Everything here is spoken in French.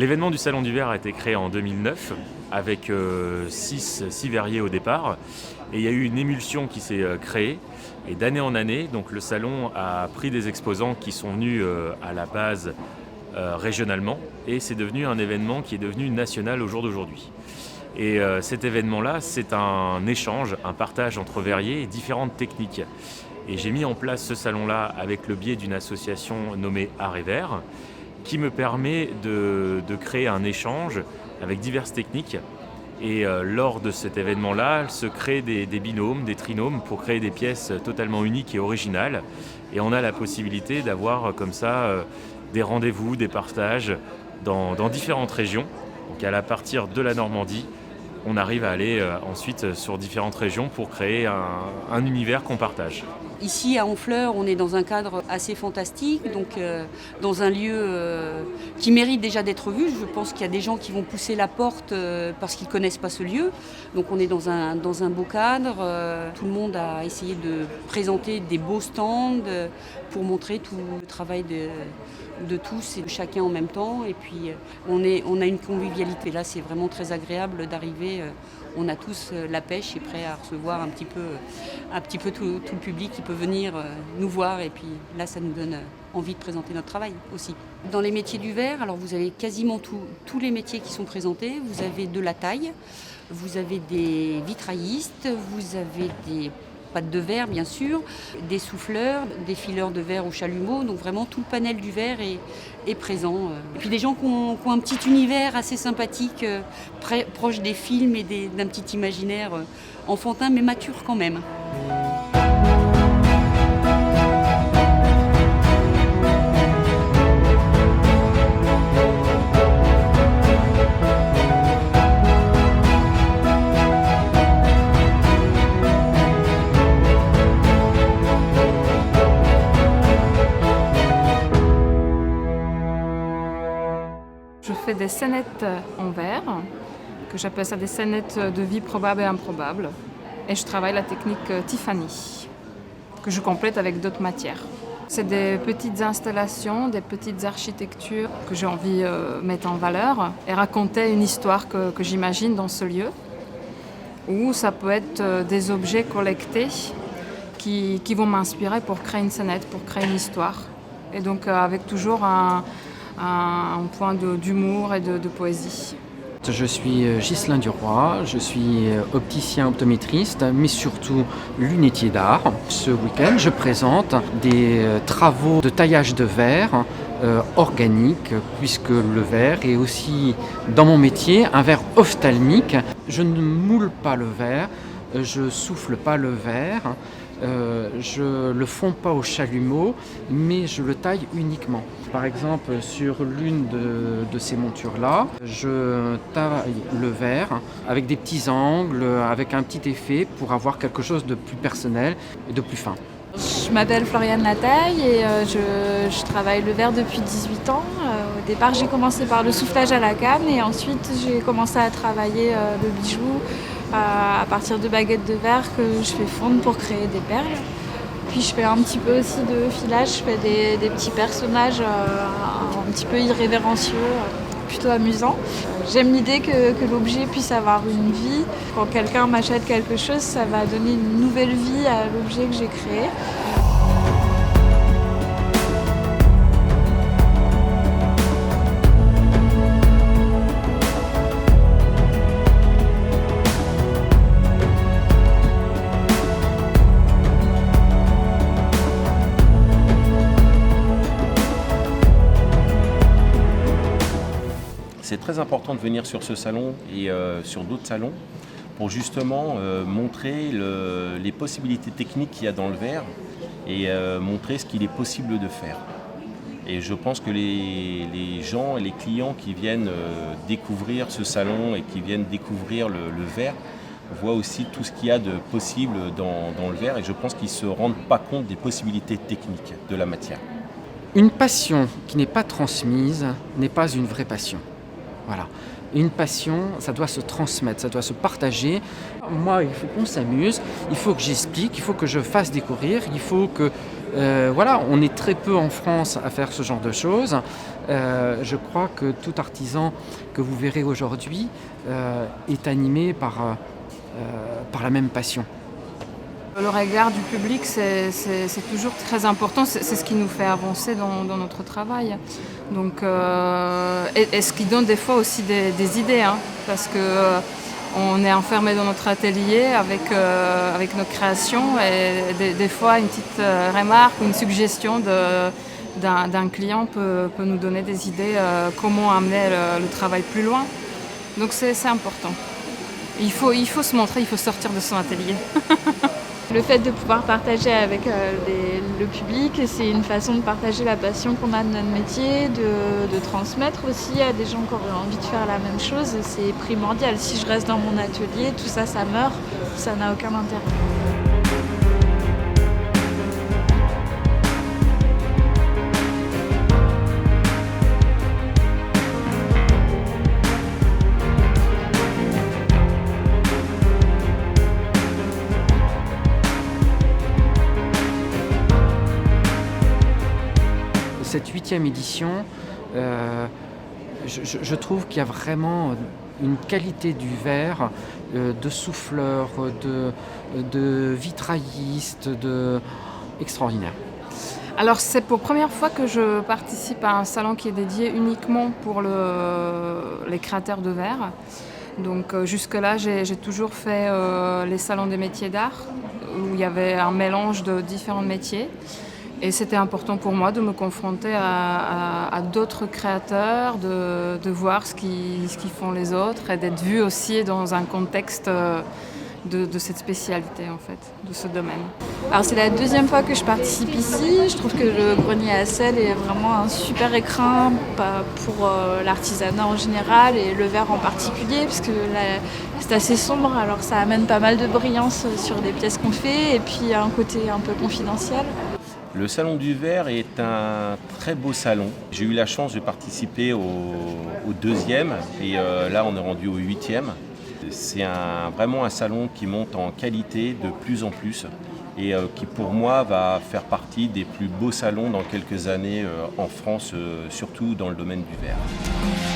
L'événement du Salon du Verre a été créé en 2009 avec 6 verriers au départ et il y a eu une émulsion qui s'est créée et d'année en année, donc le salon a pris des exposants qui sont venus à la base régionalement et c'est devenu un événement qui est devenu national au jour d'aujourd'hui. Et cet événement-là, c'est un échange, un partage entre verriers et différentes techniques. Et j'ai mis en place ce salon-là avec le biais d'une association nommée Art et Verre qui me permet de créer un échange avec diverses techniques. Et lors de cet événement-là, se créent des binômes, des trinômes pour créer des pièces totalement uniques et originales. Et on a la possibilité d'avoir comme ça des rendez-vous, des partages dans différentes régions. Donc à partir de la Normandie, on arrive à aller ensuite sur différentes régions pour créer un univers qu'on partage. Ici à Honfleur, on est dans un cadre assez fantastique, donc dans un lieu qui mérite déjà d'être vu. Je pense qu'il y a des gens qui vont pousser la porte parce qu'ils ne connaissent pas ce lieu. Donc on est dans un beau cadre. Tout le monde a essayé de présenter des beaux stands pour montrer tout le travail de tous et de chacun en même temps. Et puis on a une convivialité. Là, c'est vraiment très agréable d'arriver. On a tous la pêche et prêt à recevoir un petit peu tout le public qui peut venir nous voir. Et puis là, ça nous donne envie de présenter notre travail aussi. Dans les métiers du verre, alors vous avez quasiment tous les métiers qui sont présentés. Vous avez de la taille, vous avez des vitraillistes, vous avez des pâtes de verre bien sûr, des souffleurs, des fileurs de verre au chalumeau, donc vraiment tout le panel du verre est présent. Et puis des gens qui ont un petit univers assez sympathique, proche des films et d'un petit imaginaire enfantin mais mature quand même. Je fais des scénettes en verre, que j'appelle ça des scénettes de vie probable et improbable. Et je travaille la technique Tiffany, que je complète avec d'autres matières. C'est des petites installations, des petites architectures que j'ai envie de mettre en valeur et raconter une histoire que j'imagine dans ce lieu. Ou ça peut être des objets collectés qui vont m'inspirer pour créer une scénette, pour créer une histoire. Et donc avec toujours un point d'humour et de poésie. Je suis Ghislain Duroy, je suis opticien optométriste, mais surtout lunetier d'art. Ce week-end, je présente des travaux de taillage de verre organique, puisque le verre est aussi, dans mon métier, un verre ophtalmique. Je ne moule pas le verre, je souffle pas le verre. Je le fonds pas au chalumeau, mais je le taille uniquement. Par exemple, sur l'une de ces montures-là, je taille le verre avec des petits angles, avec un petit effet pour avoir quelque chose de plus personnel et de plus fin. Je m'appelle Floriane Lataille et je travaille le verre depuis 18 ans. Au départ, j'ai commencé par le soufflage à la canne et ensuite j'ai commencé à travailler le bijou à partir de baguettes de verre que je fais fondre pour créer des perles. Puis je fais un petit peu aussi de filage, je fais des petits personnages un petit peu irrévérencieux, plutôt amusants. J'aime l'idée que l'objet puisse avoir une vie. Quand quelqu'un m'achète quelque chose, ça va donner une nouvelle vie à l'objet que j'ai créé. C'est très important de venir sur ce salon et sur d'autres salons pour justement montrer les possibilités techniques qu'il y a dans le verre et montrer ce qu'il est possible de faire. Et je pense que les gens et les clients qui viennent découvrir ce salon et qui viennent découvrir le verre voient aussi tout ce qu'il y a de possible dans le verre et je pense qu'ils ne se rendent pas compte des possibilités techniques de la matière. Une passion qui n'est pas transmise n'est pas une vraie passion. Voilà. Une passion, ça doit se transmettre, ça doit se partager. Moi, il faut qu'on s'amuse, il faut que j'explique, il faut que je fasse découvrir, il faut que Voilà, on est très peu en France à faire ce genre de choses. Je crois que tout artisan que vous verrez aujourd'hui est animé par la même passion. Le regard du public, c'est toujours très important, c'est ce qui nous fait avancer dans notre travail. Donc, et ce qui donne des fois aussi des idées, hein, parce que on est enfermé dans notre atelier avec nos créations et des fois une petite remarque ou une suggestion d'un client peut nous donner des idées comment amener le travail plus loin. Donc c'est important. Il faut se montrer, il faut sortir de son atelier. Le fait de pouvoir partager avec le public, c'est une façon de partager la passion qu'on a de notre métier, de transmettre aussi à des gens qui auraient envie de faire la même chose. C'est primordial. Si je reste dans mon atelier, tout ça, ça meurt, ça n'a aucun intérêt. Cette 8e édition, je trouve qu'il y a vraiment une qualité du verre, de souffleurs, de vitraillistes, extraordinaire. Alors c'est pour la première fois que je participe à un salon qui est dédié uniquement pour les créateurs de verre. Donc jusque-là, j'ai toujours fait les salons des métiers d'art, où il y avait un mélange de différents métiers. Et c'était important pour moi de me confronter à d'autres créateurs, de voir ce qu'ils font les autres et d'être vue aussi dans un contexte de cette spécialité, en fait, de ce domaine. Alors c'est la 2e fois que je participe ici. Je trouve que le grenier à sel est vraiment un super écrin pour l'artisanat en général et le verre en particulier, parce que c'est assez sombre, alors ça amène pas mal de brillance sur les pièces qu'on fait et puis un côté un peu confidentiel. Le Salon du Verre est un très beau salon. J'ai eu la chance de participer au 2e et là on est rendu au 8e. C'est vraiment un salon qui monte en qualité de plus en plus et qui pour moi va faire partie des plus beaux salons dans quelques années en France, surtout dans le domaine du verre.